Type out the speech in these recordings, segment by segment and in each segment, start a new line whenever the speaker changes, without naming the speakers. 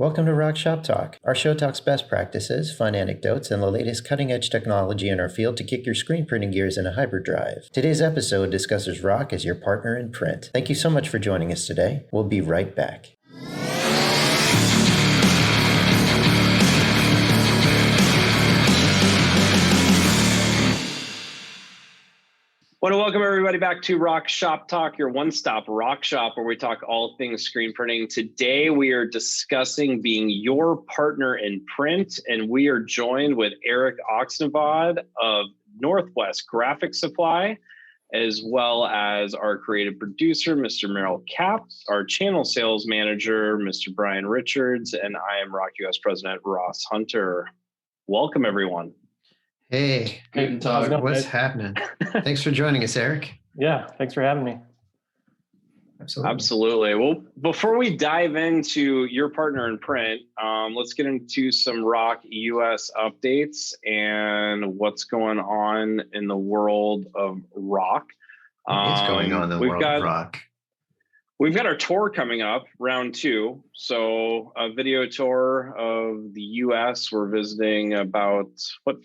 Welcome to Rock Shop Talk. Our show talks best practices, fun anecdotes, and the latest cutting-edge technology in our field to kick your screen printing gears in a hyperdrive. Today's episode discusses ROQ as your partner in print. Thank you so much for joining us today. We'll be right back.
Want to welcome everybody back to Rock Shop Talk, your one-stop rock shop where we talk all things screen printing. Today we are discussing being your partner in print, and we are joined with Erik Oksnevad of Northwest Graphic Supply, as well as our creative producer, Mr. Merrill Capps, our channel sales manager, Mr. Brian Richards, and I am ROQUS President Ross Hunter. Welcome, everyone.
Hey, what's happening? Thanks for joining us, Erik.
Yeah, thanks for having me.
Absolutely. Well, before we dive into your partner in print, let's get into some ROQ US updates and what's going on in the world of ROQ.
What's going on in the world of ROQ?
We've got our tour coming up, round 2. So a video tour of the US. We're visiting about,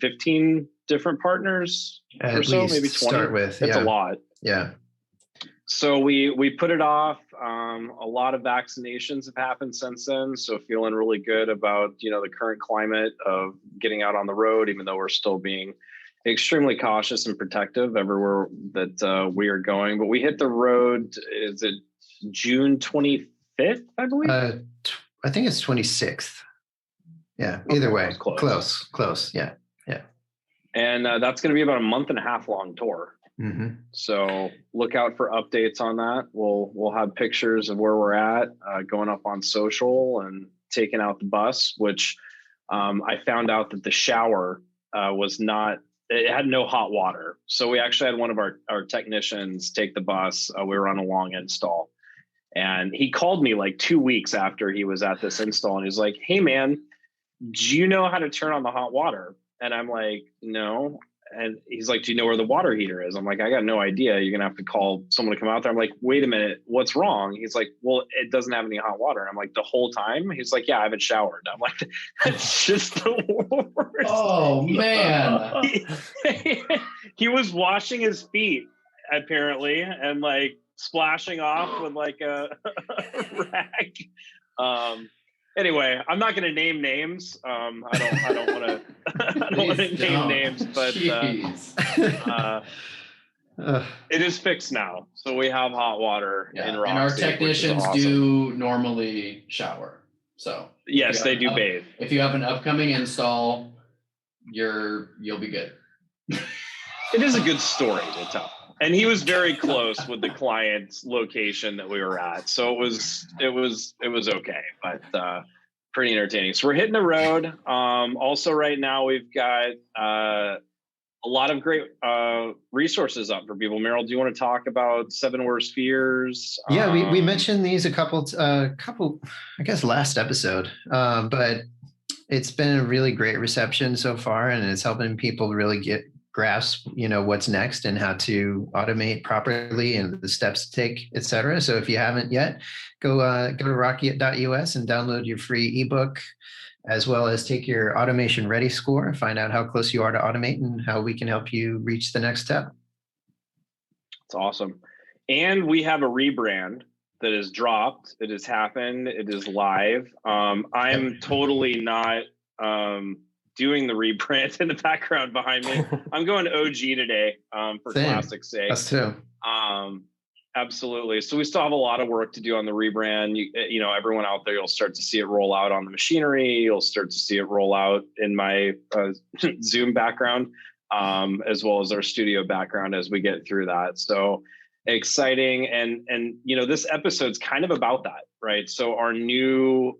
15 different partners or so, maybe 20.
Start with,
That's a lot.
Yeah.
So we put it off. A lot of vaccinations have happened since then. So feeling really good about, the current climate of getting out on the road, even though we're still being extremely cautious and protective everywhere that we are going. But we hit the road, is it June 25th, I believe?
I think it's 26th. Yeah, either way, close. Yeah.
And that's going to be about a month and a half long tour.
Mm-hmm.
So look out for updates on that. We'll have pictures of where we're at, going up on social and taking out the bus, which I found out that the shower it had no hot water. So we actually had one of our technicians take the bus. We were on a long install. And he called me like 2 weeks after he was at this install. And he's like, hey, man, do you know how to turn on the hot water? And I'm like, no. And he's like, do you know where the water heater is? I'm like, I got no idea. You're going to have to call someone to come out there. I'm like, wait a minute, what's wrong? He's like, well, it doesn't have any hot water. And I'm like, the whole time? He's like, yeah, I haven't showered. I'm like, that's just the worst.
Oh, man.
He was washing his feet, apparently, and like splashing off with like a rag. Anyway, I'm not going to name names. I don't want to. I don't want to name names, but it is fixed now. So we have hot water in ROQ.
And our technicians do normally shower. So
yes, they do bathe.
If you have an upcoming install, you'll be good.
It is a good story to tell. And he was very close with the client's location that we were at. So it was okay, but pretty entertaining. So we're hitting the road. Also right now we've got a lot of great resources up for people. Merrill, do you want to talk about 7 Worst Fears?
Yeah, we mentioned these a couple, I guess last episode, but it's been a really great reception so far, and it's helping people really grasp, what's next and how to automate properly and the steps to take, et cetera. So if you haven't yet, go to ROQ.us and download your free ebook, as well as take your automation ready score, find out how close you are to automate and how we can help you reach the next step.
It's awesome. And we have a rebrand that is dropped. It has happened. It is live. I'm totally not doing the reprint in the background behind me. I'm going OG today for classic's sake.
Us too.
Absolutely. So we still have a lot of work to do on the rebrand. Everyone out there, you'll start to see it roll out on the machinery. You'll start to see it roll out in my Zoom background, as well as our studio background as we get through that. So exciting. And this episode's kind of about that, right? So our new,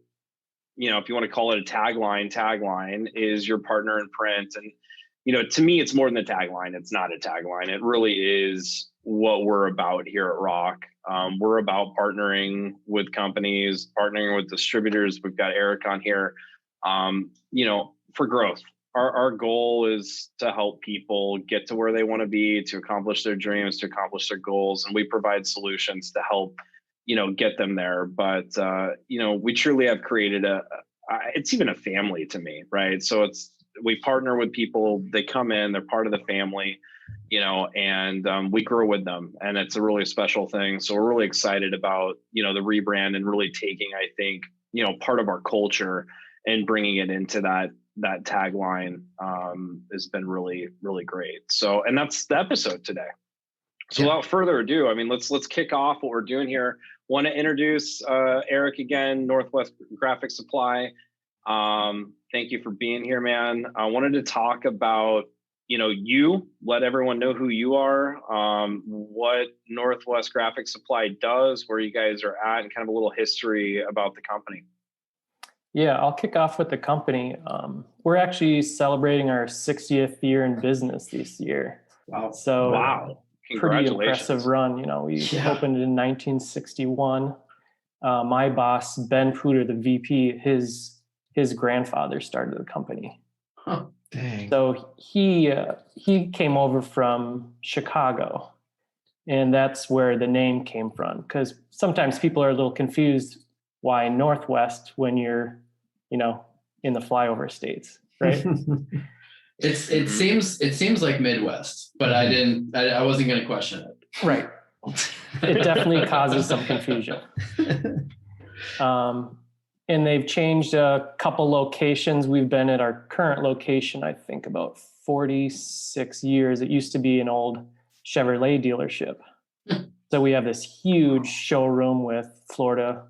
if you want to call it a tagline is your partner in print. And, to me, it's more than a tagline. It's not a tagline. It really is what we're about here at ROQ. We're about partnering with companies, partnering with distributors. We've got Erik on here, for growth. Our goal is to help people get to where they want to be, to accomplish their dreams, to accomplish their goals. And we provide solutions to help get them there. But, we truly have created it's even a family to me, right? So we partner with people, they come in, they're part of the family, and we grow with them, and it's a really special thing. So we're really excited about, the rebrand and really taking, I think, part of our culture and bringing it into that tagline has been really, really great. So, and that's the episode today. So without further ado, I mean, let's kick off what we're doing here. Want to introduce Erik again, Northwest Graphic Supply. Thank you for being here, man. I wanted to talk about, let everyone know who you are, what Northwest Graphic Supply does, where you guys are at, and kind of a little history about the company.
Yeah, I'll kick off with the company. We're actually celebrating our 60th year in business this year.
Wow.
So
wow.
Pretty impressive run. We opened in 1961. My boss, Ben Pooter, the VP, his grandfather started the company.
Huh.
Dang.
So he came over from Chicago, and that's where the name came from. Because sometimes people are a little confused why Northwest when you're, in the flyover states, right?
It seems like Midwest, but I wasn't going to question it.
Right. It definitely causes some confusion. And they've changed a couple locations. We've been at our current location, I think, about 46 years. It used to be an old Chevrolet dealership. So we have this huge showroom with Florida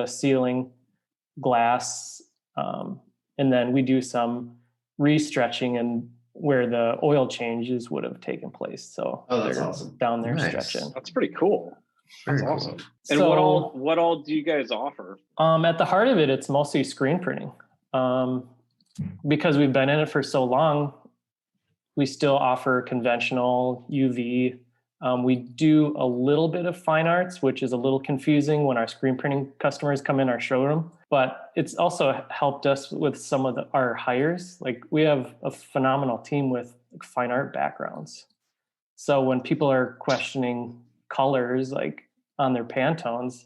ceiling glass. And then we do some restretching and where the oil changes would have taken place. So
that's awesome.
Down there
Nice.
Stretching.
That's pretty cool. That's
Very
awesome.
cool.
And
So,
what all do you guys offer?
At the heart of it, it's mostly screen printing. Because we've been in it for so long, we still offer conventional UV. We do a little bit of fine arts, which is a little confusing when our screen printing customers come in our showroom, but it's also helped us with some of our hires. Like we have a phenomenal team with fine art backgrounds. So when people are questioning colors, like on their Pantones,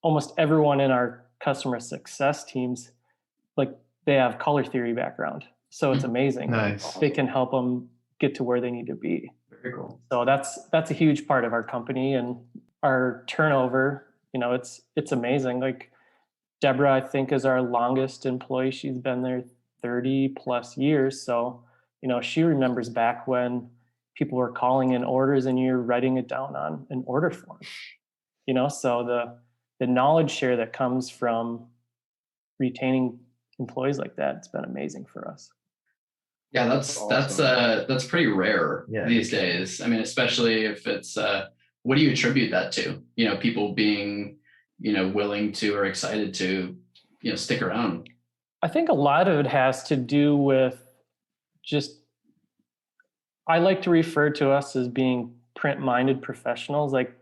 almost everyone in our customer success teams, like they have color theory background. So it's amazing.
Nice.
They can help them get to where they need to be.
Very cool.
So that's a huge part of our company, and our turnover, it's amazing. Like Deborah, I think, is our longest employee. She's been there 30 plus years. So, she remembers back when people were calling in orders and you're writing it down on an order form, so the knowledge share that comes from retaining employees like that, it's been amazing for us.
Yeah, that's pretty rare these days. I mean, especially if it's what do you attribute that to? People being, willing to or excited to, stick around.
I think a lot of it has to do with I like to refer to us as being print-minded professionals. Like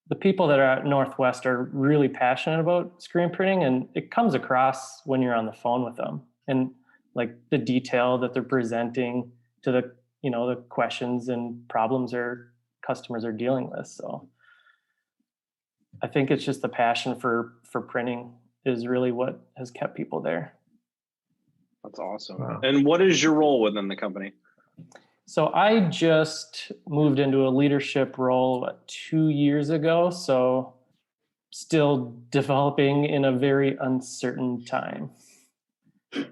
the people that are at Northwest are really passionate about screen printing, and it comes across when you're on the phone with them. And like the detail that they're presenting to the questions and problems our customers are dealing with. So I think it's just the passion for printing is really what has kept people there.
That's awesome.
Wow.
And what is your role within the company?
So I just moved into a leadership role 2 years ago. So still developing in a very uncertain time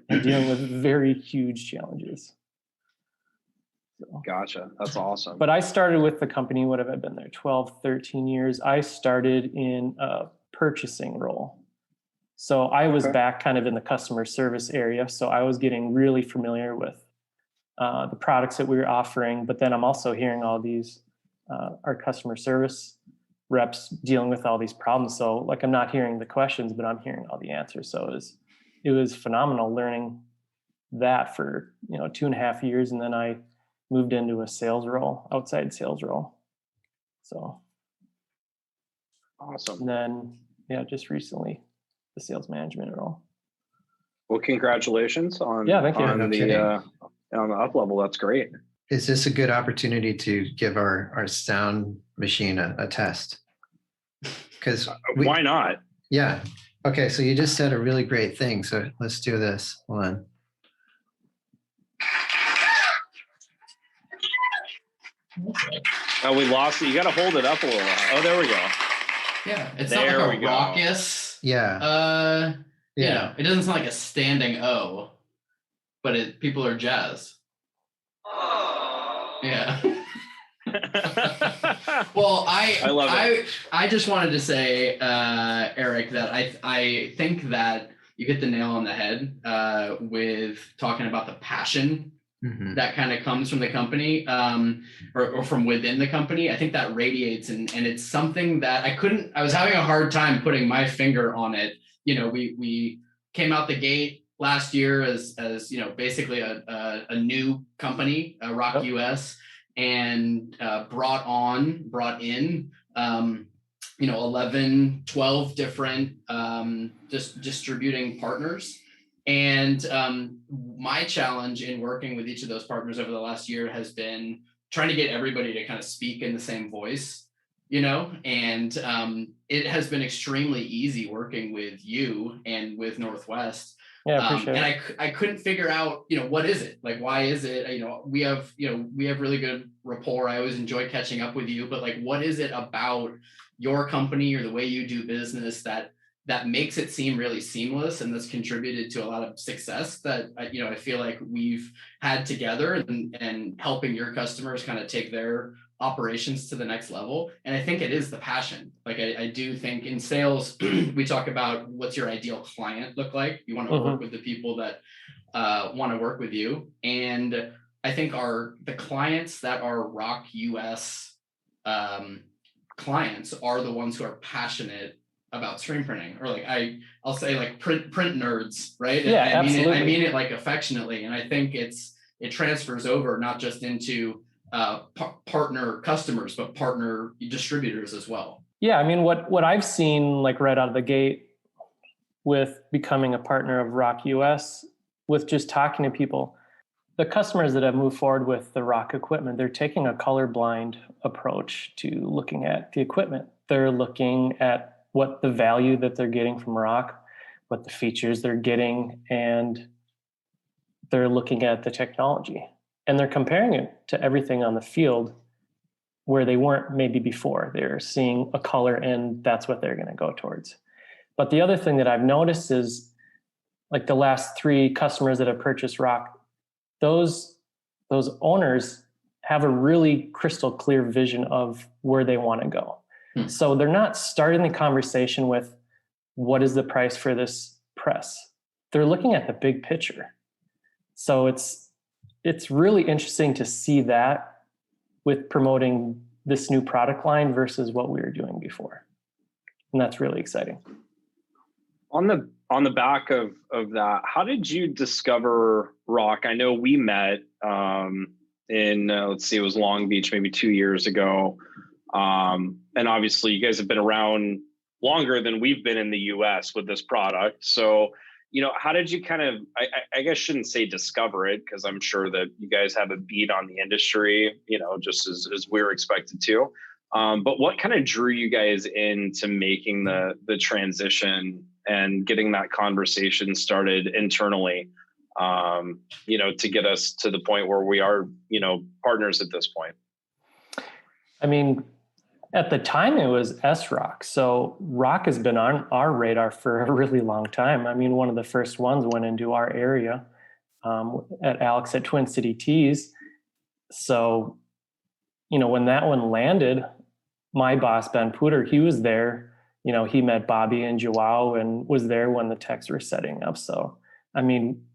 and dealing with very huge challenges. So,
Gotcha. That's awesome.
but I started with the company, what have I been there? 12, 13 years. I started in a purchasing role. So I was back kind of in the customer service area. So I was getting really familiar with the products that we were offering, but then I'm also hearing all these, our customer service reps dealing with all these problems. So like, I'm not hearing the questions, but I'm hearing all the answers. So it was phenomenal learning that for, 2.5 years. And then I moved into a sales role, outside sales role. So.
Awesome.
And then, just recently the sales management role.
Well, congratulations on,
thank you.
On the up level. That's great.
Is this a good opportunity to give our sound machine a test? Because
why not?
Yeah, Okay, so you just said a really great thing. So let's do this. Hold on.
Oh, we lost it. You got to hold it up a little. Oh, there we go.
Yeah, it's
there
not like a raucous.
Yeah.
You know, it doesn't sound like a standing O, but people are jazzed. Yeah. Well, I love it. I just wanted to say, Erik, that I think that you hit the nail on the head with talking about the passion that kind of comes from the company, or from within the company. I think that radiates, and it's something that I was having a hard time putting my finger on it. You know, we came out the gate last year as you know, basically a new company, ROQUS, and brought in you know, 11, 12 different just distributing partners. And my challenge in working with each of those partners over the last year has been trying to get everybody to kind of speak in the same voice, you know, and it has been extremely easy working with you and with Northwest.
Yeah, appreciate it.
And I couldn't figure out, you know, what is it? Like, why is it? You know, we have really good rapport. I always enjoy catching up with you, but like, what is it about your company or the way you do business that makes it seem really seamless and that's contributed to a lot of success that, you know, I feel like we've had together and helping your customers kind of take their operations to the next level. And I think it is the passion. Like I do think in sales, we talk about what's your ideal client look like. You want to work with the people that want to work with you. And I think the clients that are ROQUS clients are the ones who are passionate about screen printing, or like I'll say like print nerds, right?
Yeah,
absolutely. I mean it like affectionately, and I think it transfers over not just into partner customers, but partner distributors as well.
Yeah, I mean what I've seen like right out of the gate with becoming a partner of ROQUS, with just talking to people, the customers that have moved forward with the ROQ equipment, they're taking a colorblind approach to looking at the equipment. They're looking at what the value that they're getting from ROQ, what the features they're getting, and they're looking at the technology. And they're comparing it to everything on the field where they weren't maybe before. They're seeing a color and that's what they're going to go towards. But the other thing that I've noticed is like the last 3 customers that have purchased ROQ, those owners have a really crystal clear vision of where they want to go. So they're not starting the conversation with what is the price for this press. They're looking at the big picture. So it's really interesting to see that with promoting this new product line versus what we were doing before. And that's really exciting.
On the back of that, how did you discover ROQ? I know we met in let's see, it was Long Beach maybe 2 years ago. And obviously you guys have been around longer than we've been in the US with this product. So, you know, how did you kind of, I guess shouldn't say discover it, because I'm sure that you guys have a beat on the industry, you know, just as we're expected to. But what kind of drew you guys into making the transition and getting that conversation started internally, you know, to get us to the point where we are, you know, partners at this point?
I mean, at the time it was SROQ. So ROQ has been on our radar for a really long time. I mean, one of the first ones went into our area at Alex at Twin City Tees. So, you know, when that one landed, my boss, Ben Pooter, he was there. You know, he met Bobby and Joao and was there when the techs were setting up. So, I mean,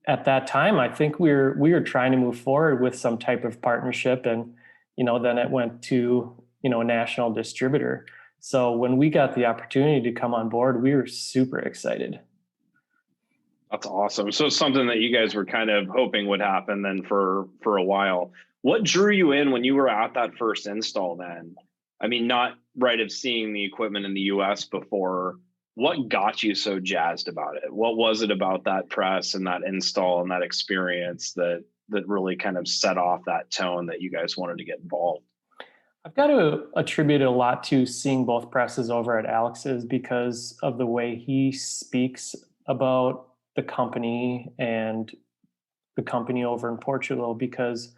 at that time, I think we were trying to move forward with some type of partnership, and you know, then it went to, you know, a national distributor. So when we got the opportunity to come on board, we were super excited.
That's awesome. So it's something that you guys were kind of hoping would happen then for a while. What drew you in when you were at that first install then? I mean, not right of seeing the equipment in the US before. What got you so jazzed about it? What was it about that press and that install and that experience that really kind of set off that tone that you guys wanted to get involved?
I've got to attribute it a lot to seeing both presses over at Alex's because of the way he speaks about the company and the company over in Portugal, because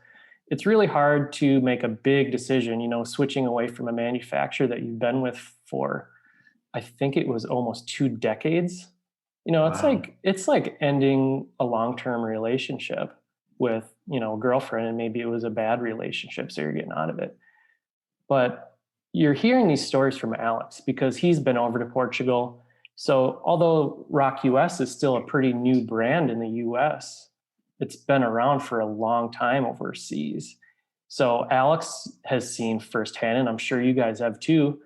it's really hard to make a big decision, switching away from a manufacturer that you've been with for, I think it was almost 2 decades.
Wow.
It's like ending a long-term relationship with, a girlfriend, and maybe it was a bad relationship, so you're getting out of it. But you're hearing these stories from Alex because he's been over to Portugal. So although ROQUS is still a pretty new brand in the US, it's been around for a long time overseas. So Alex has seen firsthand, and I'm sure you guys have too,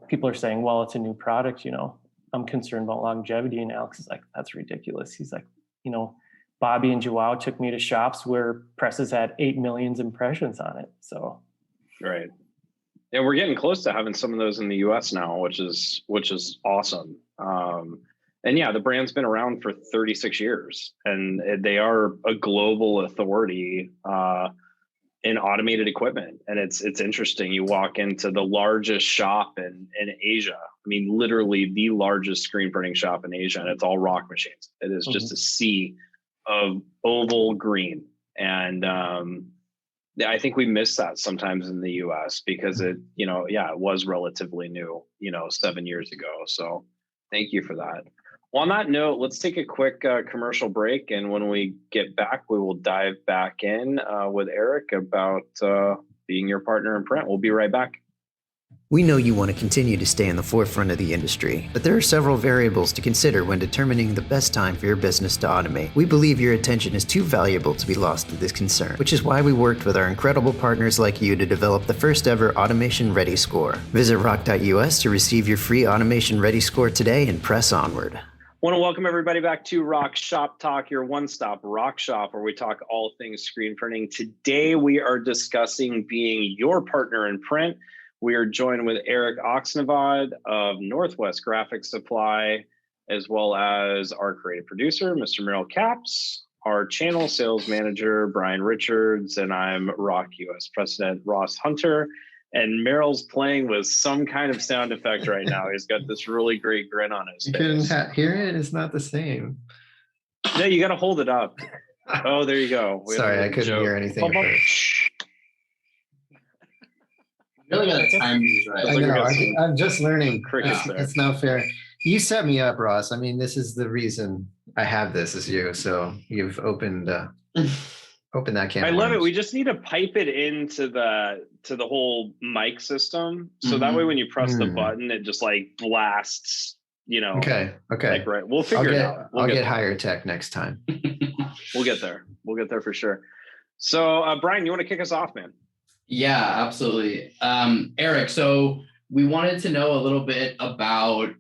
people are saying, well, it's a new product, I'm concerned about longevity. And Alex is like, that's ridiculous. He's like, Bobby and Joao took me to shops where presses had 8 million impressions on it. So.
Right. Yeah, we're getting close to having some of those in the US now, which is awesome. And yeah, the brand's been around for 36 years, and they are a global authority in automated equipment. And it's interesting. You walk into the largest shop in Asia. I mean, literally the largest screen printing shop in Asia, and it's all ROQ machines. It is just a sea of oval green. And I think we miss that sometimes in the US because it was relatively new, 7 years ago. So thank you for that. Well, on that note, let's take a quick commercial break. And when we get back, we will dive back in with Erik about being your partner in print. We'll be right back.
We know you want to continue to stay in the forefront of the industry, but there are several variables to consider when determining the best time for your business to automate. We believe your attention is too valuable to be lost to this concern, which is why we worked with our incredible partners like you to develop the first ever Automation Ready Score. Visit ROQ.us to receive your free Automation Ready Score today and press onward.
I want to welcome everybody back to ROQ Shop Talk, your one-stop ROQ shop where we talk all things screen printing. Today we are discussing being your partner in print. We are joined with Erik Oksnevad of Northwest Graphic Supply, as well as our creative producer, Mr. Merrill Caps, our channel sales manager, Brian Richards, and I'm ROQ US President Ross Hunter. And Merrill's playing with some kind of sound effect right now. He's got this really great grin on his face.
You couldn't hear it? It's not the same.
No, you got to hold it up. Oh, there you go.
Sorry, I couldn't hear anything.
Really got to time these right.
I know. I'm just learning.
Crickets there.
It's not fair. You set me up, Ross. I mean, this is the reason I have this as you. So you've opened that can.
I love it. We just need to pipe it into the whole mic system, so that way when you press the button, it just like blasts.
Okay.
Like, right. We'll figure it out.
I'll get higher tech next time.
We'll get there. We'll get there for sure. So, Brian, you want to kick us off, man?
Yeah, absolutely. Erik, so we wanted to know a little bit about,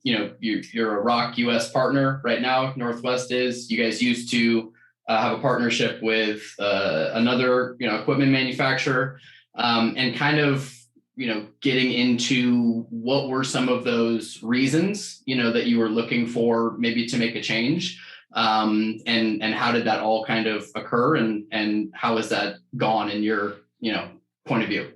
you're a ROQ US partner right now. Northwest is. You guys used to have a partnership with another, equipment manufacturer, and kind of, getting into what were some of those reasons, that you were looking for maybe to make a change. And how did that all kind of occur, and how has that gone in your point of view?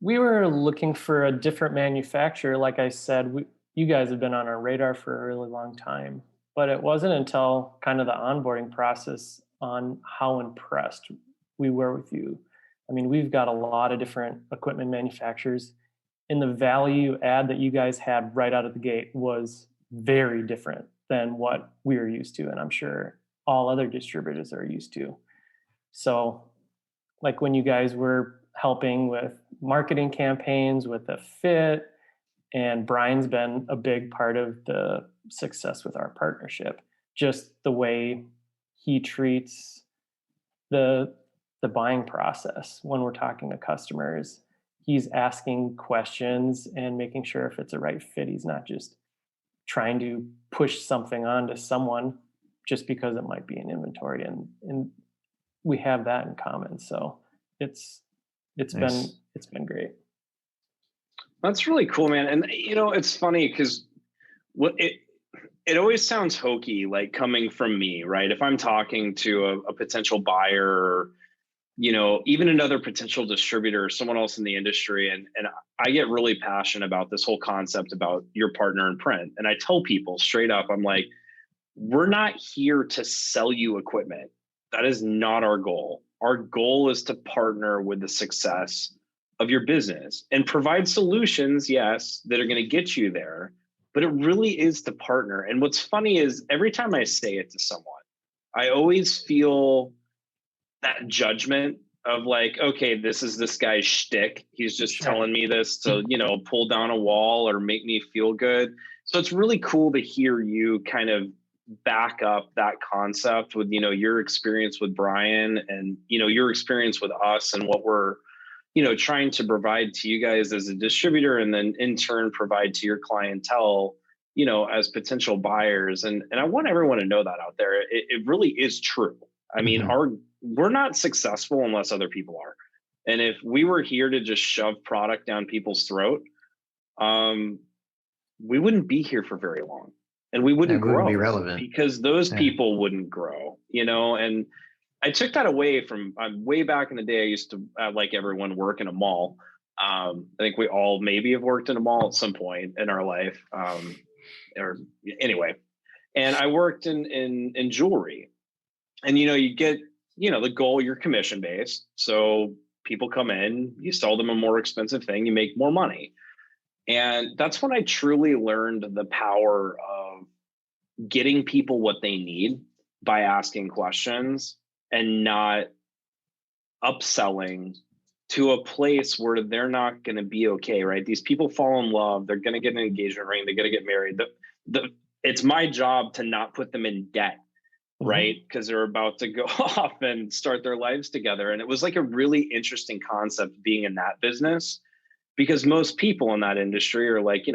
We were looking for a different manufacturer. Like I said, you guys have been on our radar for a really long time, but it wasn't until kind of the onboarding process on how impressed we were with you. I mean, we've got a lot of different equipment manufacturers, and the value add that you guys had right out of the gate was very different than what we are used to, and I'm sure all other distributors are used to. So like when you guys were helping with marketing campaigns with the fit, and Brian's been a big part of the success with our partnership, just the way he treats the buying process when we're talking to customers. He's asking questions and making sure if it's a right fit. He's not just trying to push something onto someone just because it might be in inventory, and we have that in common. So it's nice. It's been great.
That's really cool, man. And it's funny because it always sounds hokey, like coming from me, right? If I'm talking to a potential buyer, even another potential distributor, someone else in the industry. And I get really passionate about this whole concept about your partner in print. And I tell people straight up, I'm like, we're not here to sell you equipment. That is not our goal. Our goal is to partner with the success of your business and provide solutions, yes, that are going to get you there, but it really is to partner. And what's funny is every time I say it to someone, I always feel that judgment of like, okay, this is this guy's shtick. He's just telling me this to, pull down a wall or make me feel good. So it's really cool to hear you kind of back up that concept with, your experience with Brian and, your experience with us and what we're, trying to provide to you guys as a distributor, and then in turn provide to your clientele, as potential buyers. And I want everyone to know that out there. It really is true. I mean, we're not successful unless other people are. And if we were here to just shove product down people's throat, we wouldn't be here for very long, and we wouldn't grow
be relevant
because those people wouldn't grow, and I took that away from way back in the day. I used to, like everyone, work in a mall. I think we all maybe have worked in a mall at some point in our life. Or anyway, and I worked in jewelry, and, you get, the goal, you're commission based. So people come in, you sell them a more expensive thing, you make more money. And that's when I truly learned the power of getting people what they need by asking questions and not upselling to a place where they're not going to be okay, right? These people fall in love. They're going to get an engagement ring. They're going to get married. It's my job to not put them in debt, right? Because they're about to go off and start their lives together. And it was like a really interesting concept being in that business, because most people in that industry are like,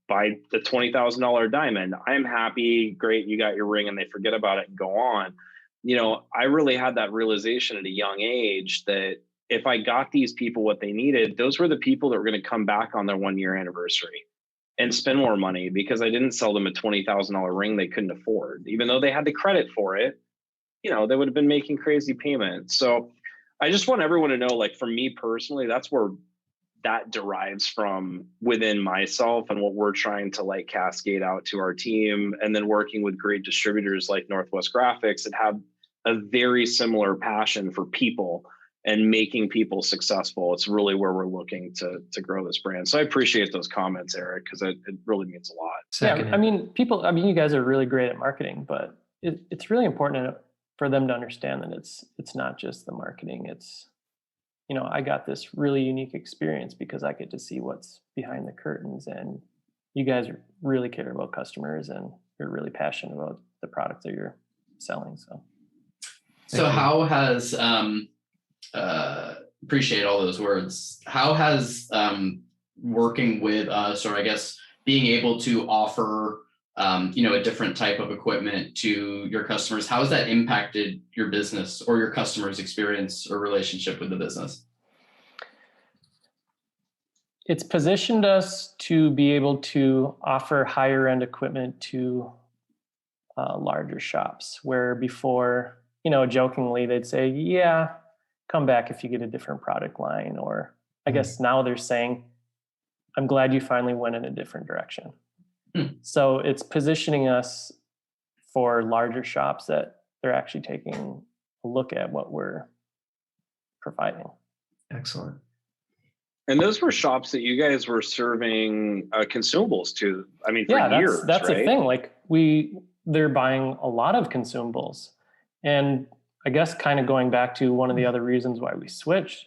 buy the $20,000 diamond. I'm happy. Great. You got your ring, and they forget about it and go on. I really had that realization at a young age that if I got these people what they needed, those were the people that were going to come back on their 1-year anniversary and spend more money, because I didn't sell them a $20,000 ring they couldn't afford. Even though they had the credit for it, they would have been making crazy payments. So I just want everyone to know, like, for me personally, that's where that derives from within myself and what we're trying to like cascade out to our team. And then working with great distributors like Northwest Graphics that have a very similar passion for people and making people successful. It's really where we're looking to grow this brand. So I appreciate those comments, Erik, because it really means a lot.
Yeah, you guys are really great at marketing, but it's really important for them to understand that it's not just the marketing. It's, I got this really unique experience because I get to see what's behind the curtains, and you guys really care about customers and you're really passionate about the product that you're selling.
So how has, appreciate all those words. How has working with us, or I guess being able to offer, a different type of equipment to your customers, how has that impacted your business or your customers' experience or relationship with the business?
It's positioned us to be able to offer higher end equipment to larger shops, where before, jokingly they'd say, yeah, come back if you get a different product line. Or I guess now they're saying, I'm glad you finally went in a different direction. So it's positioning us for larger shops that they're actually taking a look at what we're providing.
Excellent.
And those were shops that you guys were serving consumables to. I mean, for years,
that's
right?
a thing. Like they're buying a lot of consumables. And I guess kind of going back to one of the other reasons why we switched,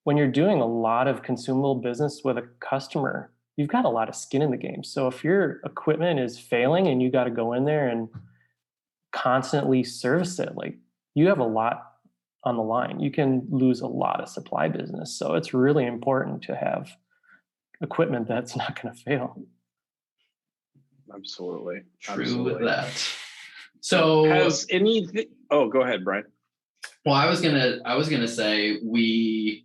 when you're doing a lot of consumable business with a customer, you've got a lot of skin in the game. So if your equipment is failing and you got to go in there and constantly service it, like you have a lot on the line. You can lose a lot of supply business. So it's really important to have equipment that's not going to fail.
Absolutely.
True that. So
has anything, go ahead, Brian.
Well, I was gonna say we're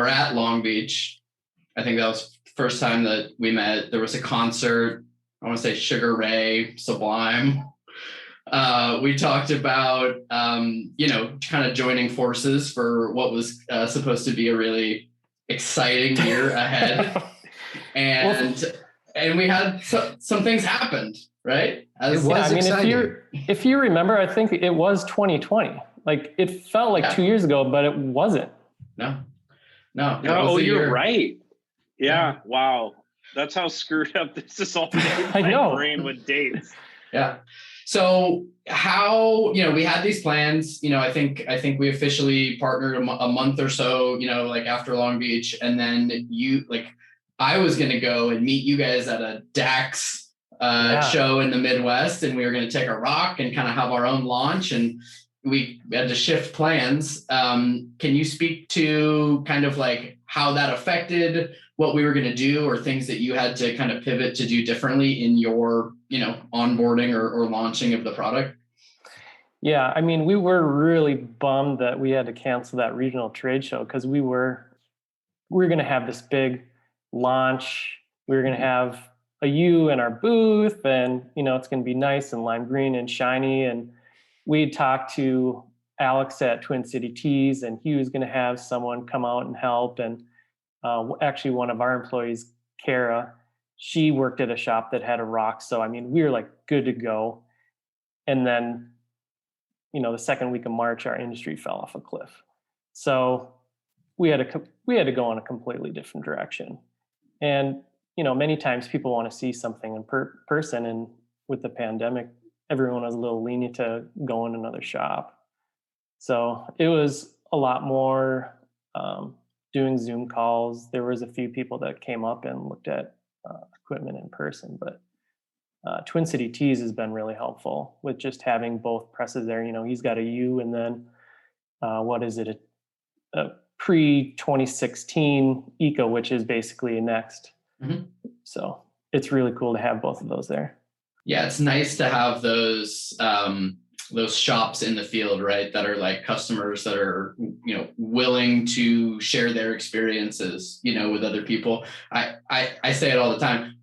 at Long Beach. I think that was the first time that we met. There was a concert. I want to say Sugar Ray, Sublime. We talked about, kind of joining forces for what was supposed to be a really exciting year ahead. And we had some things happened, right?
If you remember, I think it was 2020. Like it felt like 2 years ago, but it wasn't.
No.
Oh, you're right. Yeah. Wow. That's how screwed up this is all.
I know.
Brain with dates.
Yeah. So how, we had these plans, I think we officially partnered a month or so, like after Long Beach, and then I was going to go and meet you guys at a DAX show in the Midwest, and we were going to take a ROQ and kind of have our own launch, and we had to shift plans. Can you speak to kind of like how that affected what we were going to do, or things that you had to kind of pivot to do differently in your, onboarding or launching of the product?
Yeah, I mean, we were really bummed that we had to cancel that regional trade show, because we were going to have this big launch. We were going to have a U in our booth, and it's going to be nice and lime green and shiny. And we talked to Alex at Twin City Tees, and he was going to have someone come out and help. And actually, one of our employees, Kara, she worked at a shop that had a ROQ. So, I mean, we were like good to go. And then, the second week of March, our industry fell off a cliff. So we had to go in a completely different direction. And, many times people want to see something in person. And with the pandemic, everyone was a little lenient to go in another shop. So it was a lot more doing Zoom calls. There was a few people that came up and looked at equipment in person, but Twin City Tees has been really helpful with just having both presses there. He's got a U, and then a pre-2016 Eco, which is basically a Next. Mm-hmm. So it's really cool to have both of those there.
Yeah, it's nice to have those shops in the field, right? That are like customers that are, willing to share their experiences, with other people. I say it all the time.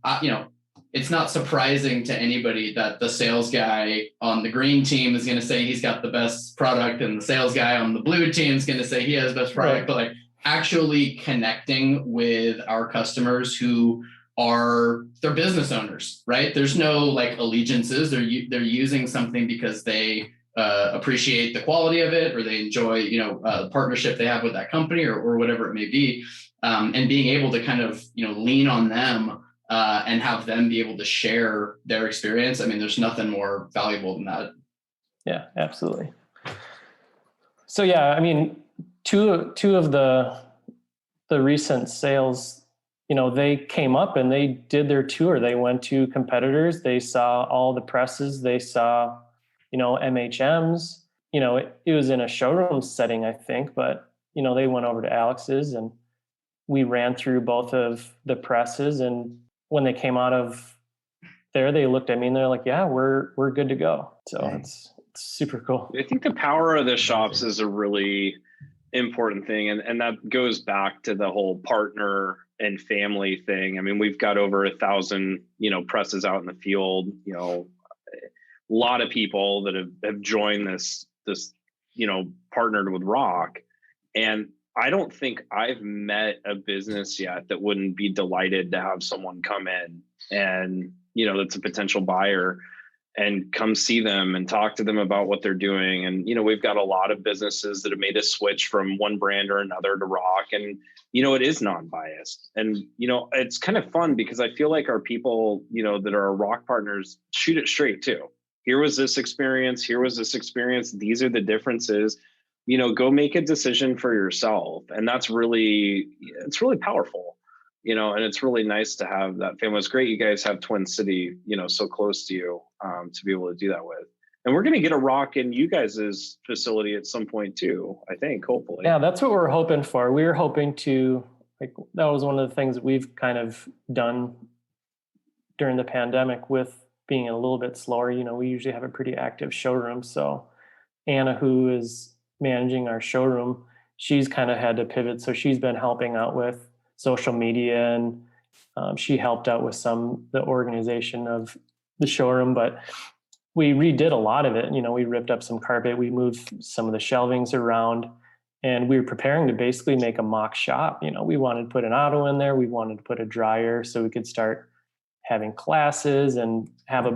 It's not surprising to anybody that the sales guy on the green team is going to say he's got the best product, and the sales guy on the blue team is going to say he has the best product. Right. But like actually connecting with our customers who they're business owners, right? There's no like allegiances. They're using something because they appreciate the quality of it, or they enjoy, the partnership they have with that company, or whatever it may be. And being able to kind of, lean on them and have them be able to share their experience. I mean, there's nothing more valuable than that.
Yeah, absolutely. So yeah, I mean, two of the recent sales, they came up and they did their tour. They went to competitors. They saw all the presses. They saw, MHMs. It was in a showroom setting, I think, but, they went over to Alex's, and we ran through both of the presses. And when they came out of there, they looked at me and they're like, yeah, we're good to go. So it's super cool.
I think the power of the shops is a really important thing. And that goes back to the whole partner and family thing. I mean, we've got over 1,000, presses out in the field, a lot of people that have joined this, partnered with ROQ. And I don't think I've met a business yet that wouldn't be delighted to have someone come in and, that's a potential buyer, and come see them and talk to them about what they're doing. And, we've got a lot of businesses that have made a switch from one brand or another to ROQ. And, it is non-biased. And, it's kind of fun because I feel like our people, that are our ROQ partners shoot it straight too. Here was this experience. Here was this experience. These are the differences. Go make a decision for yourself. And it's really powerful, and it's really nice to have that family. It's great you guys have Twin City, so close to you to be able to do that with. And we're going to get a ROQ in you guys' facility at some point too, I think, hopefully.
Yeah, that's what we're hoping for. We were hoping to, that was one of the things that we've kind of done during the pandemic with being a little bit slower. We usually have a pretty active showroom. So Anna, who is managing our showroom, she's kind of had to pivot. So she's been helping out with social media, and she helped out with the organization of the showroom. But we redid a lot of it. We ripped up some carpet, we moved some of the shelvings around, and we were preparing to basically make a mock shop. We wanted to put an auto in there. We wanted to put a dryer so we could start having classes and have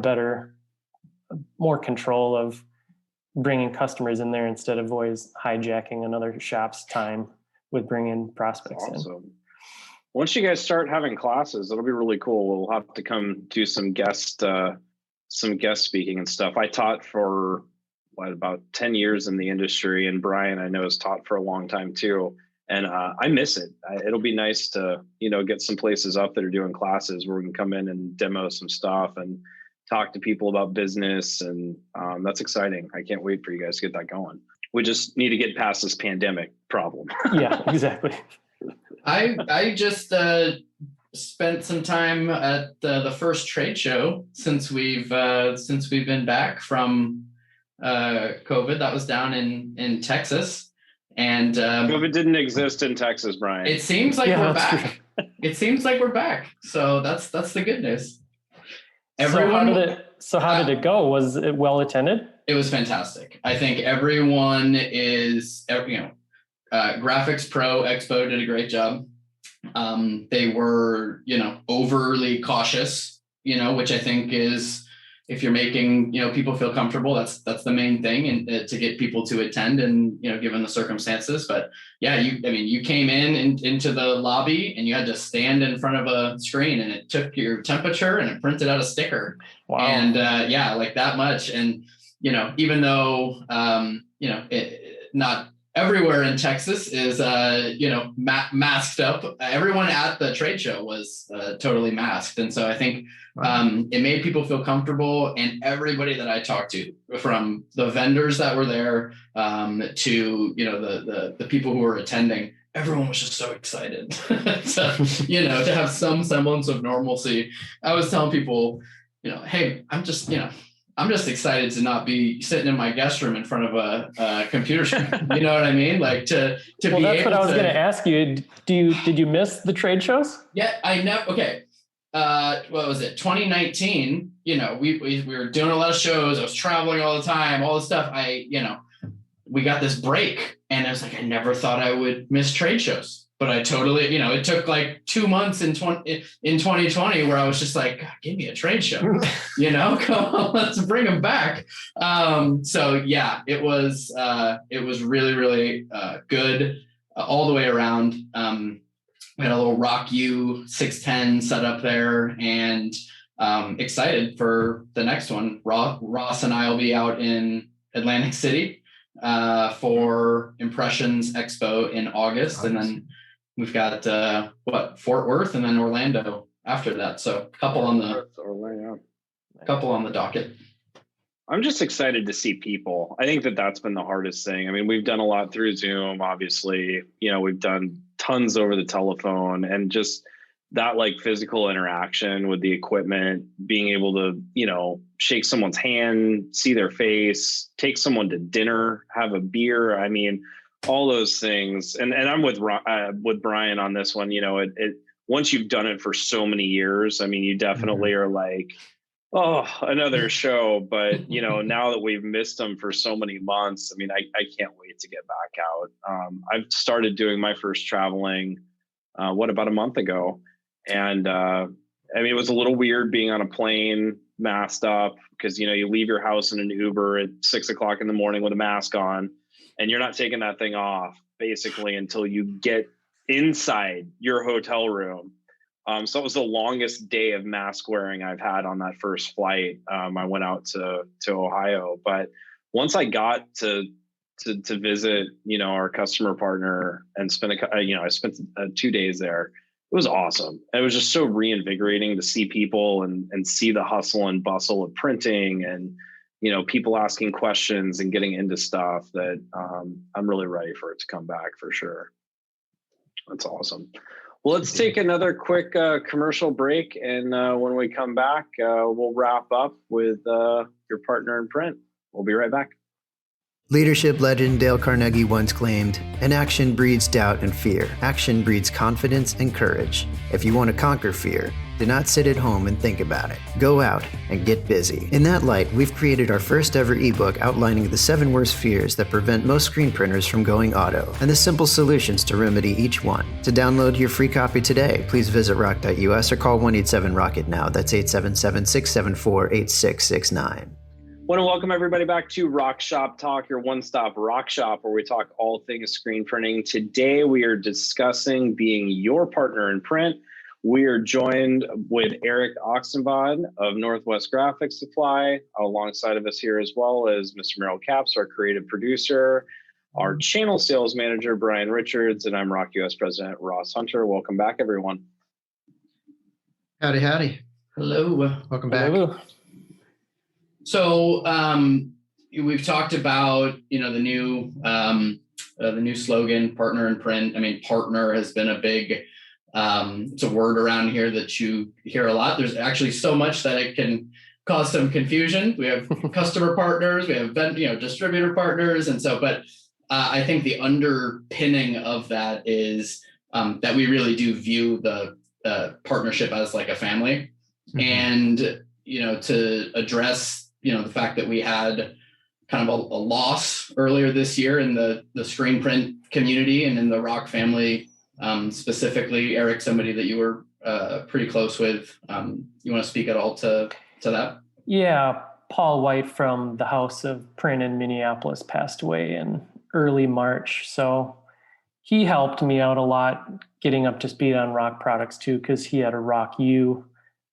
more control of bringing customers in there instead of always hijacking another shop's time with bringing prospects in.
Once you guys start having classes, it'll be really cool. We'll have to come do some guest speaking and stuff. I taught for about 10 years in the industry, and Brian, I know, has taught for a long time too. And I miss it. It'll be nice to, get some places up that are doing classes where we can come in and demo some stuff and talk to people about business. And that's exciting. I can't wait for you guys to get that going. We just need to get past this pandemic problem.
Yeah, exactly.
I just spent some time at the first trade show since we've been back from COVID. That was down in Texas, and
COVID didn't exist in Texas, Brian.
It seems like we're back. It seems like we're back. So that's the good news. Everyone.
So how did it go? Was it well attended?
It was fantastic. I think everyone is, Graphics Pro Expo did a great job. They were, overly cautious, which I think is, if you're making, people feel comfortable, that's the main thing, and to get people to attend, and, given the circumstances. But yeah, you came into the lobby and you had to stand in front of a screen, and it took your temperature and it printed out a sticker.
Wow.
And like that much. And, even though, not everywhere in Texas is, masked up. Everyone at the trade show was totally masked. And so I think it made people feel comfortable, and everybody that I talked to, from the vendors that were there to, the people who were attending, everyone was just so excited to have some semblance of normalcy. I was telling people, hey, I'm just excited to not be sitting in my guest room in front of a computer screen. You know what I mean? Like to
well,
be
that's
able
what I was
to.
going to ask you. Did you miss the trade shows?
Yeah, I never. Okay. What was it? 2019. We were doing a lot of shows. I was traveling all the time. All this stuff. We got this break, and I was like, I never thought I would miss trade shows. But I totally, it took like 2 months in 2020 where I was just like, God, give me a trade show, come on, let's bring them back. So yeah, it was really, really good all the way around. We had a little ROQ 610 set up there, and excited for the next one. Ross and I will be out in Atlantic City for Impressions Expo in August. And then we've got Fort Worth, and then Orlando after that. So a couple on the docket.
I'm just excited to see people. I think that's been the hardest thing. I mean, we've done a lot through Zoom, obviously. We've done tons over the telephone, and just that like physical interaction with the equipment, being able to, shake someone's hand, see their face, take someone to dinner, have a beer. I mean, all those things. And I'm with Brian on this one. It once you've done it for so many years, I mean, you definitely are like, oh, another show. But, now that we've missed them for so many months, I mean, I can't wait to get back out. I've started doing my first traveling, about a month ago. And it was a little weird being on a plane masked up, because, you leave your house in an Uber at 6 o'clock in the morning with a mask on, and you're not taking that thing off basically until you get inside your hotel room. So it was the longest day of mask wearing I've had on that first flight. I went out to Ohio, but once I got to visit, our customer partner and I spent 2 days there. It was awesome. It was just so reinvigorating to see people and see the hustle and bustle of printing, and, people asking questions and getting into stuff that I'm really ready for it to come back for sure. That's awesome. Well, let's take another quick commercial break. And when we come back, we'll wrap up with your partner in print. We'll be right back.
Leadership legend Dale Carnegie once claimed, "Inaction breeds doubt and fear. Action breeds confidence and courage. If you want to conquer fear, do not sit at home and think about it. Go out and get busy." In that light, we've created our first ever ebook outlining the 7 worst fears that prevent most screen printers from going auto, and the simple solutions to remedy each one. To download your free copy today, please visit ROQ.us or call 187-ROCKET now. That's 877-674-8669.
Want to welcome everybody back to Rock Shop Talk, your one-stop rock shop where we talk all things screen printing. Today we are discussing being your partner in print. We are joined with Erik Oksnevad of Northwest Graphic Supply. Alongside of us here as well as Mr. Merrill Caps, our creative producer, our channel sales manager, Brian Richards, and I'm ROQUS President Ross Hunter. Welcome back, everyone.
Howdy, howdy.
Hello.
Welcome back.
Hello.
So we've talked about, the new slogan, partner in print. I mean, partner has been a big, it's a word around here that you hear a lot. There's actually so much that it can cause some confusion. We have customer partners, we have distributor partners, and so. But I think the underpinning of that is that we really do view the partnership as like a family, and to address the fact that we had kind of a loss earlier this year in the screen print community and in the ROQ family. Specifically, Erik, somebody that you were pretty close with. You want to speak at all to that?
Yeah, Paul White from the House of Print in Minneapolis passed away in early March. So he helped me out a lot getting up to speed on ROQ products too, because he had a ROQ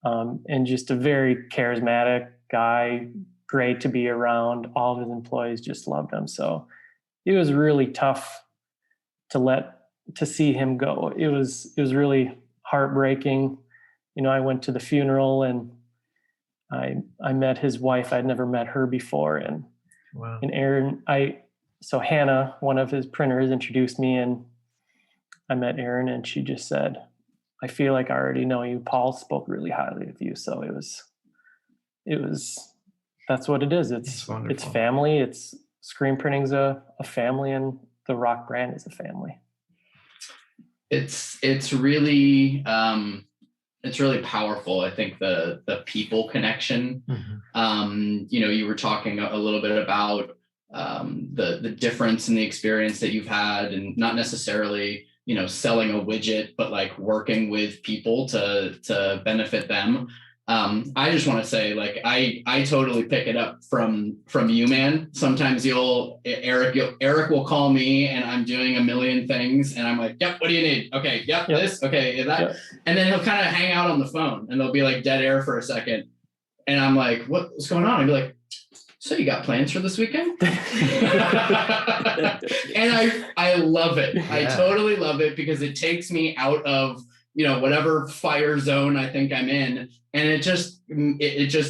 and just a very charismatic guy, great to be around. All of his employees just loved him. So it was really tough to see him go. It was really heartbreaking. I went to the funeral and I met his wife. I'd never met her before. And
Wow.
And Aaron, so Hannah, one of his printers, introduced me, and I met Aaron, and she just said, "I feel like I already know you. Paul spoke really highly of you." So it was, that's what it is. It's family. It's screen printing's a family, and the ROQ brand is a family.
It's really powerful. I think the people connection. You were talking a little bit about the difference in the experience that you've had, and not necessarily selling a widget, but like working with people to benefit them. I just want to say, like, I totally pick it up from you, man. Sometimes Erik will call me and I'm doing a million things and I'm like, "Yep, what do you need? Okay, yep. This, okay, that." Yep. And then he'll kind of hang out on the phone and there'll be like dead air for a second. And I'm like, "What's going on?" I'd be like, "So you got plans for this weekend?" And I love it. Yeah. I totally love it because it takes me out of whatever fire zone I think I'm in, and it just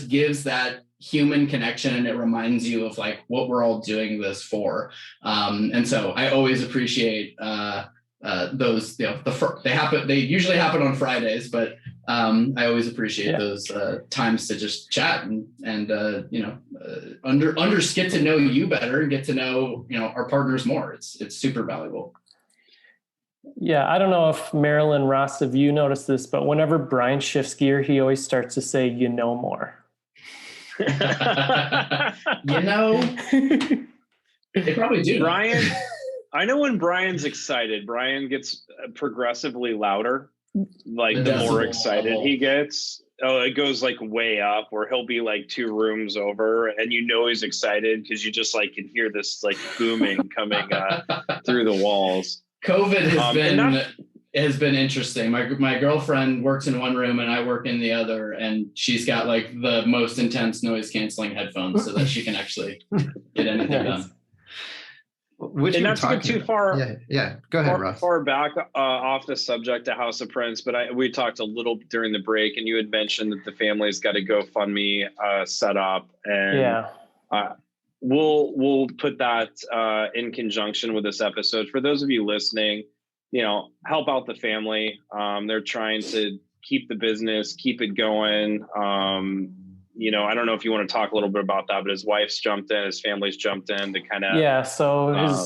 gives that human connection, and it reminds you of like what we're all doing this for. And so I always appreciate those. They usually happen on Fridays, but I always appreciate those times to just chat and get to know you better and get to know our partners more. It's super valuable.
Yeah, I don't know if Merrill and Ross, if you noticed this, but whenever Brian shifts gear, he always starts to say, more.
They probably do.
Brian, I know when Brian's excited, Brian gets progressively louder. Like the more excited he gets, it goes like way up, where he'll be like 2 rooms over, and he's excited because you just like can hear this like booming coming through the walls.
COVID has been interesting. My girlfriend works in one room and I work in the other, and she's got like the most intense noise canceling headphones so that she can actually get anything done.
And not to get too far.
Yeah. Go ahead, Ross.
Far back off the subject of House of Prints, but we talked a little during the break, and you had mentioned that the family's got a GoFundMe set up, and we'll put that in conjunction with this episode. For those of you listening, help out the family. They're trying to keep the business, keep it going. I don't know if you want to talk a little bit about that, but his wife's jumped in, his family's jumped in to kind of.
Yeah. So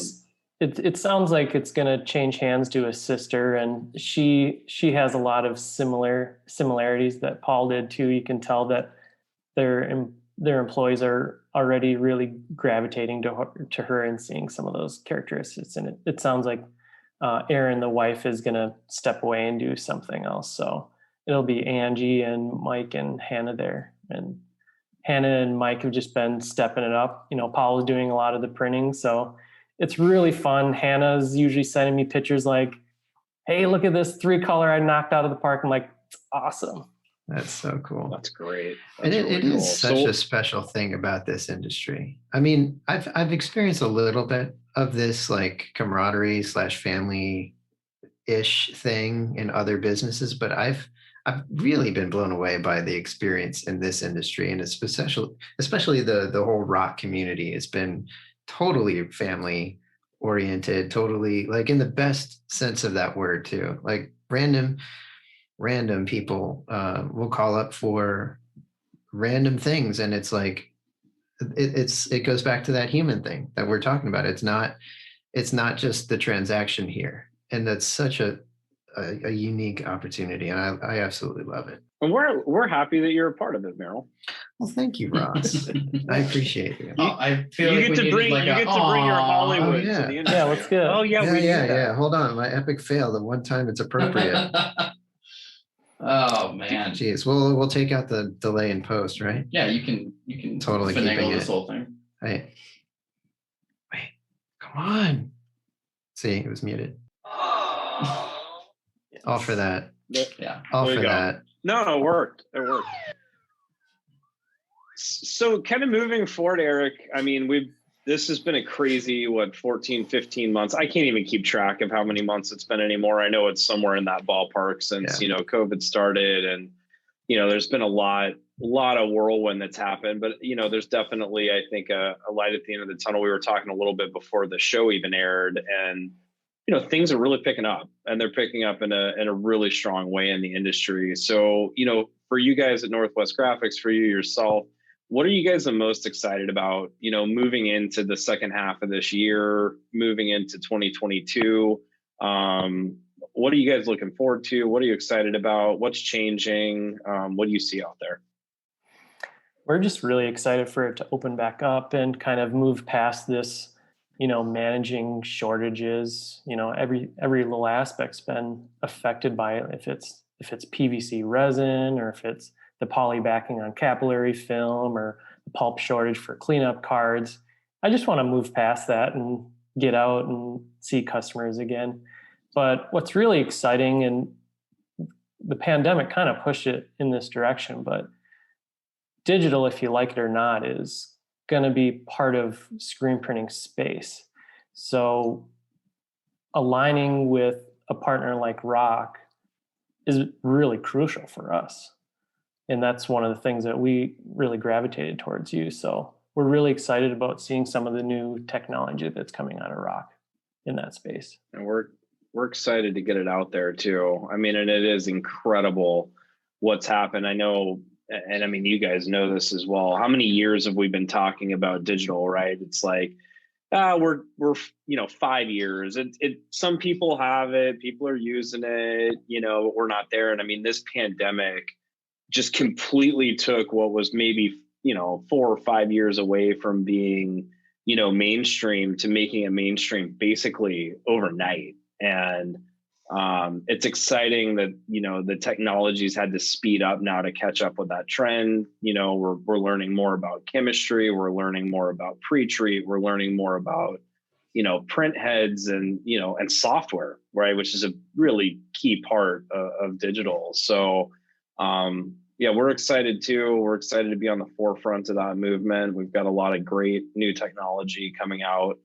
it sounds like it's going to change hands to his sister, and she has a lot of similarities that Paul did too. You can tell that their employees are already really gravitating to her and seeing some of those characteristics. And it sounds like Aaron, the wife, is going to step away and do something else. So it'll be Angie and Mike and Hannah there. And Hannah and Mike have just been stepping it up. Paul is doing a lot of the printing. So it's really fun. Hannah's usually sending me pictures like, hey, look at this 3-color I knocked out of the park. I'm like, it's awesome.
That's so cool.
That's great.
And it is such a special thing about this industry. I mean, I've experienced a little bit of this like camaraderie / family-ish thing in other businesses, but I've really been blown away by the experience in this industry, and especially the whole rock community has been totally family oriented, totally like in the best sense of that word too. Like random people will call up for random things, and it's like it goes back to that human thing that we're talking about. It's not just the transaction here, and that's such a unique opportunity, and I absolutely love it.
And we're happy that you're a part of it, Merrill.
Well, thank you, Ross. I appreciate you.
I feel
you get to bring your Hollywood to the industry.
Yeah, let's go.
Oh yeah,
yeah. Hold on, my epic fail. The one time it's appropriate.
Oh man.
Jeez. We'll take out the delay in post, right?
Yeah, you can
totally
finagle this whole thing.
Hey. Wait, come on. See, it was muted. All for that.
Yeah.
All for that.
No, it worked. So kind of moving forward, Erik, I mean, this has been a crazy, 14, 15 months. I can't even keep track of how many months it's been anymore. I know it's somewhere in that ballpark since, COVID started, and, there's been a lot of whirlwind that's happened, but, there's definitely, I think, a light at the end of the tunnel. We were talking a little bit before the show even aired, and, things are really picking up, and they're picking up in a really strong way in the industry. So, for you guys at Northwest Graphics, for you yourself, what are you guys the most excited about, moving into the second half of this year, moving into 2022? What are you guys looking forward to? What are you excited about? What's changing? What do you see out there?
We're just really excited for it to open back up and kind of move past this, managing shortages. Every little aspect's been affected by it. If it's PVC resin, or if it's the poly backing on capillary film, or the pulp shortage for cleanup cards. I just want to move past that and get out and see customers again. But what's really exciting, and the pandemic kind of pushed it in this direction, but digital, if you like it or not, is going to be part of screen printing space. So aligning with a partner like ROQ is really crucial for us. And that's one of the things that we really gravitated towards you. So we're really excited about seeing some of the new technology that's coming out of ROQ in that space.
And we're excited to get it out there too. I mean, and it is incredible what's happened. I know, and I mean, you guys know this as well. How many years have we been talking about digital, right? It's like, we're 5 years. Some people have it, people are using it, but we're not there. And I mean, this pandemic just completely took what was maybe, 4 or 5 years away from being, mainstream, to making it mainstream basically overnight. And it's exciting that, the technologies had to speed up now to catch up with that trend. We're learning more about chemistry. We're learning more about pre-treat. We're learning more about, print heads and, and software, right? Which is a really key part of digital. So, we're excited too. We're excited to be on the forefront of that movement. We've got a lot of great new technology coming out,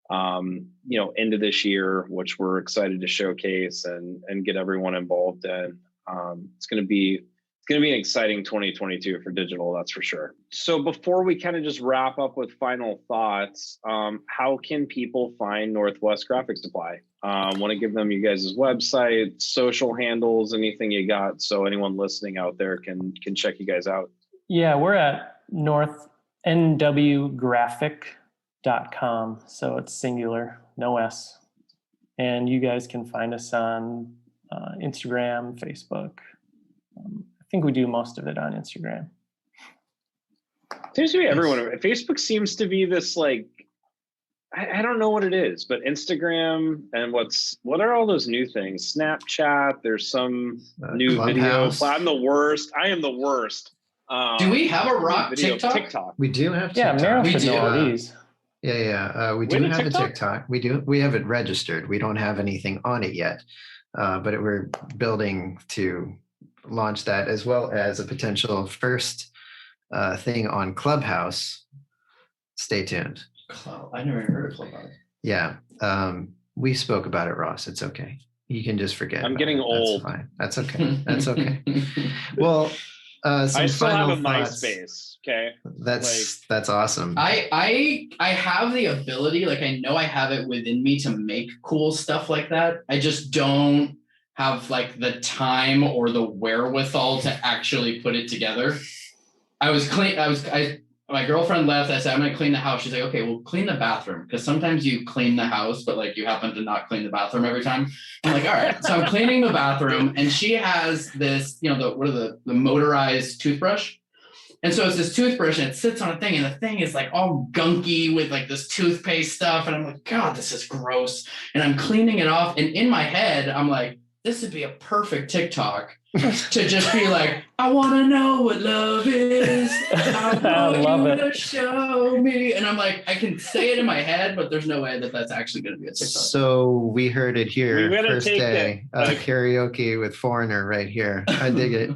into this year, which we're excited to showcase and get everyone involved in. It's going to be an exciting 2022 for digital, that's for sure. So before we kind of just wrap up with final thoughts, how can people find Northwest Graphic Supply? Want to give them you guys' website, social handles, anything you got, so anyone listening out there can check you guys out.
Yeah, we're at northnwgraphic.com. So it's singular, no S. And you guys can find us on Instagram, Facebook. I think we do most of it on Instagram.
Seems to be everyone. Facebook seems to be this like, I don't know what it is, but Instagram and what are all those new things? Snapchat. There's some new
Clubhouse.
video. I'm the worst. I am the worst.
Do we have a ROQ TikTok?
We do have TikTok.
Yeah, Merrill
We
should
do.
know all these.
Yeah. We do have a TikTok. We have it registered. We don't have anything on it yet, but we're building to launch that, as well as a potential first thing on Clubhouse. Stay tuned.
I never heard of Clubhouse.
Yeah. We spoke about it, Ross. It's okay. You can just forget.
I'm getting old.
That's fine. That's okay. That's okay. Well,
I still have a
thoughts.
MySpace. Okay.
That's awesome.
I have the ability, like I know I have it within me to make cool stuff like that. I just don't have like the time or the wherewithal to actually put it together. My girlfriend left. I said, I'm going to clean the house. She's like, okay, well, clean the bathroom. Because sometimes you clean the house, but like you happen to not clean the bathroom every time. I'm like, all right. So I'm cleaning the bathroom, and she has this, the motorized toothbrush. And so it's this toothbrush, and it sits on a thing, and the thing is like all gunky with like this toothpaste stuff. And I'm like, God, this is gross. And I'm cleaning it off. And in my head, I'm like, this would be a perfect TikTok to just be like, I want to know what love is. I want you to show me. And I'm like, I can say it in my head, but there's no way that that's actually going to be a TikTok.
So we heard it here. First day karaoke with Foreigner right here. I dig it.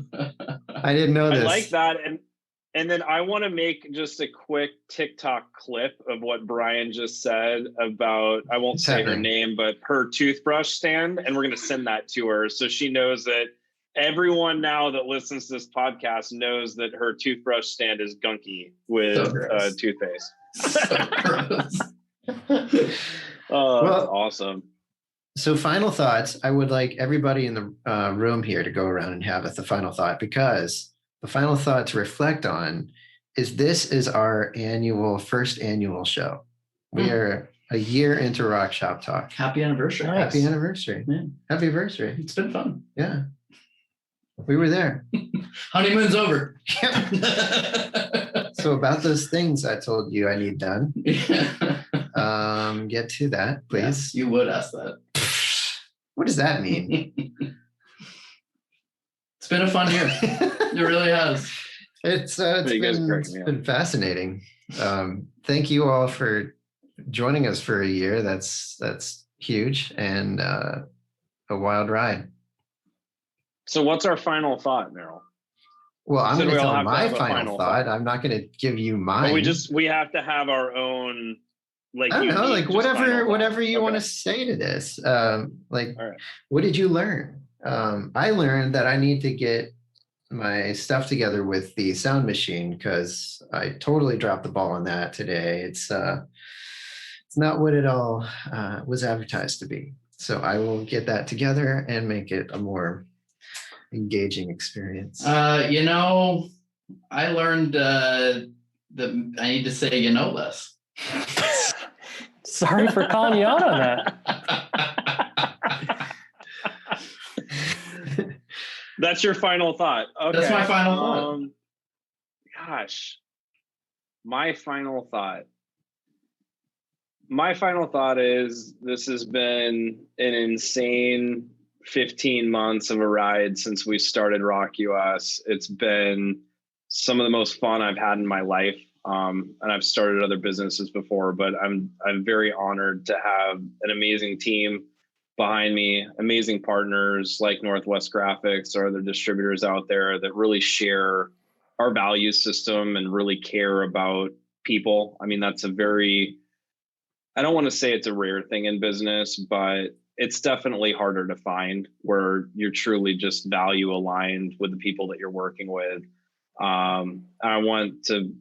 I didn't know this.
I like that. And then I want to make just a quick TikTok clip of what Brian just said about, I won't say her name, but her toothbrush stand. And we're going to send that to her so she knows that everyone now that listens to this podcast knows that her toothbrush stand is gunky with toothpaste.
So gross.
Oh, that's awesome.
So final thoughts. I would like everybody in the room here to go around and have the final thought, because the final thought to reflect on is this is our first annual show. We are a year into Rock Shop Talk.
Happy anniversary.
Nice. Happy anniversary.
Yeah.
Happy anniversary.
It's been fun.
Yeah. We were there.
Honeymoon's over.
So about those things I told you I need done. Get to that, please.
Yeah, you would ask that.
What does that mean?
It's been a fun year. It really has.
It's been fascinating. Thank you all for joining us for a year. That's huge, and a wild ride.
So what's our final thought, Merrill?
Well, I'm going to tell my final thought. I'm not going to give you mine.
But we have to have our own, like,
I don't know, like whatever you want to say to this. What did you learn? I learned that I need to get my stuff together with the sound machine, because I totally dropped the ball on that today. It's not what it all was advertised to be. So I will get that together and make it a more engaging experience.
I learned that I need to say less.
Sorry for calling you out on that.
That's your final thought. Okay.
That's my final thought.
Gosh, my final thought is this has been an insane 15 months of a ride since we started ROQUS. It's been some of the most fun I've had in my life. And I've started other businesses before, but I'm very honored to have an amazing team behind me, amazing partners like Northwest Graphics or other distributors out there that really share our value system and really care about people. I mean, that's I don't want to say it's a rare thing in business, but it's definitely harder to find where you're truly just value aligned with the people that you're working with. I want to,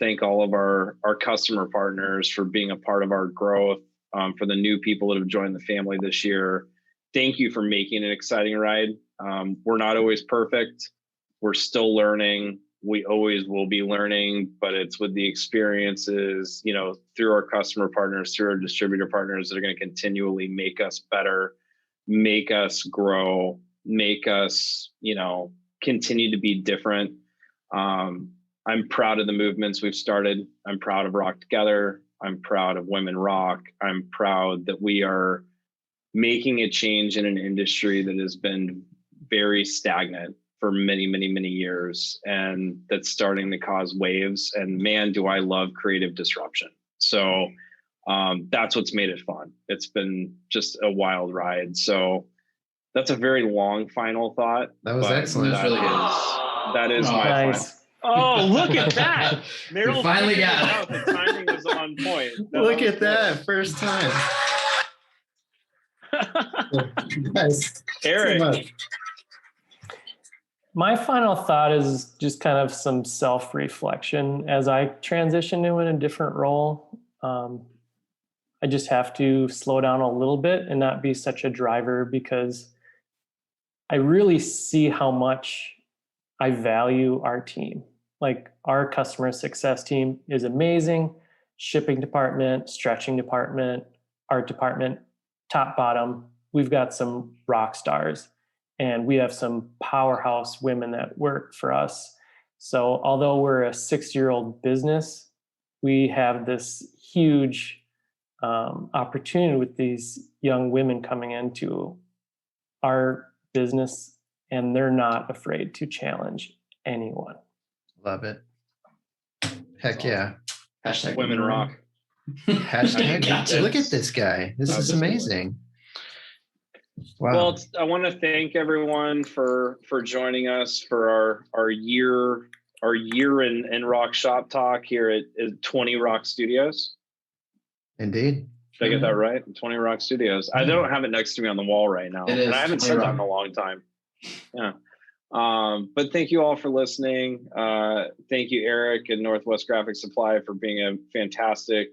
thank all of our customer partners for being a part of our growth, for the new people that have joined the family this year. Thank you for making an exciting ride. We're not always perfect. We're still learning. We always will be learning, but it's with the experiences, through our customer partners, through our distributor partners that are going to continually make us better, make us grow, make us, continue to be different. I'm proud of the movements we've started. I'm proud of Rock Together. I'm proud of Women Rock. I'm proud that we are making a change in an industry that has been very stagnant for many, many, many years, and that's starting to cause waves. And man, do I love creative disruption. So that's what's made it fun. It's been just a wild ride. So that's a very long final thought.
That was excellent.
That really
that is my
Nice.
final. Oh, look at that. Merrill
finally got
it. The timing was on point.
Look at that. First time. Nice.
Erik.
My final thought is just kind of some self-reflection as I transition to a different role. I just have to slow down a little bit and not be such a driver, because I really see how much I value our team. Like, our customer success team is amazing. Shipping department, stretching department, art department, top, bottom. We've got some rock stars, and we have some powerhouse women that work for us. So although we're a 6-year-old business, we have this huge opportunity with these young women coming into our business, and they're not afraid to challenge anyone.
Love it. Heck yeah.
Hashtag
Women Rock.
Hashtag. Look at this guy. This is amazing. Wow.
Well, I want to thank everyone for joining us for our year in Rock Shop Talk here at 20 Rock Studios.
Indeed.
Did I get that right? 20 Rock Studios. I don't have it next to me on the wall right now. And I haven't said that in a long time. Yeah. But thank you all for listening. Thank you, Erik and Northwest Graphic Supply, for being a fantastic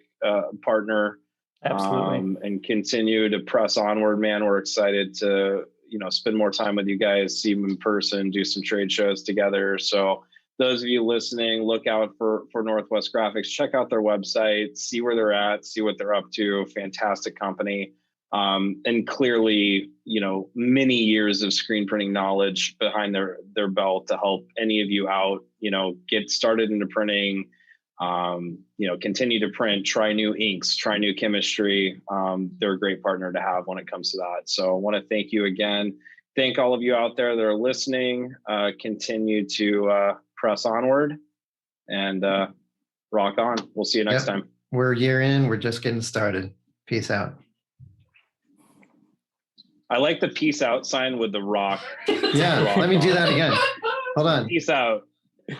partner.
Absolutely.
And continue to press onward, man. We're excited to, spend more time with you guys, see them in person, do some trade shows together. So those of you listening, look out for Northwest Graphics. Check out their website, see where they're at, see what they're up to. Fantastic company. And clearly, many years of screen printing knowledge behind their belt to help any of you out, get started into printing, continue to print, try new inks, try new chemistry. They're a great partner to have when it comes to that. So I want to thank you again. Thank all of you out there that are listening. Continue to press onward and rock on. We'll see you next time.
We're a year in. We're just getting started. Peace out.
I like the peace out sign with the rock.
Yeah, let me do that again. Hold on.
Peace out.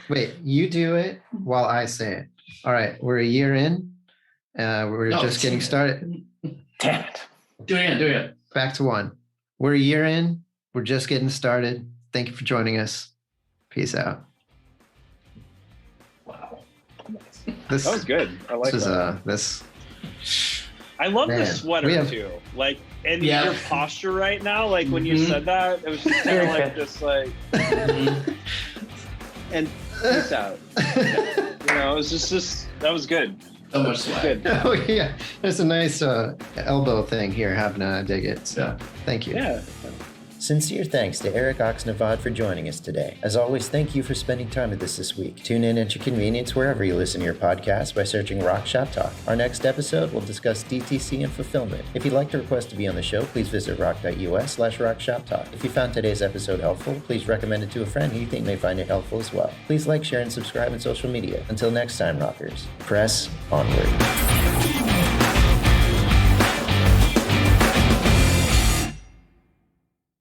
Wait, you do it while I say it. All right, we're a year in. We're just getting started.
Damn it.
Do it again.
Back to one. We're a year in. We're just getting started. Thank you for joining us. Peace out.
Wow.
That was good. I like
this.
I love the sweater too. Like, and your posture right now, like when you said that, it was just kind of like this, like, and peace out. It was just that was good.
So much swag.
Good. Oh yeah, there's a nice elbow thing here. Having I dig it. So thank you.
Yeah.
Sincere thanks to Erik Oksnevad for joining us today. As always, thank you for spending time with us this week. Tune in at your convenience wherever you listen to your podcast by searching Rock Shop Talk. Our next episode will discuss DTC and fulfillment. If you'd like to request to be on the show, please visit rock.us/rockshoptalk. If you found today's episode helpful, please recommend it to a friend who you think may find it helpful as well. Please like, share, and subscribe on social media. Until next time, rockers, press onward.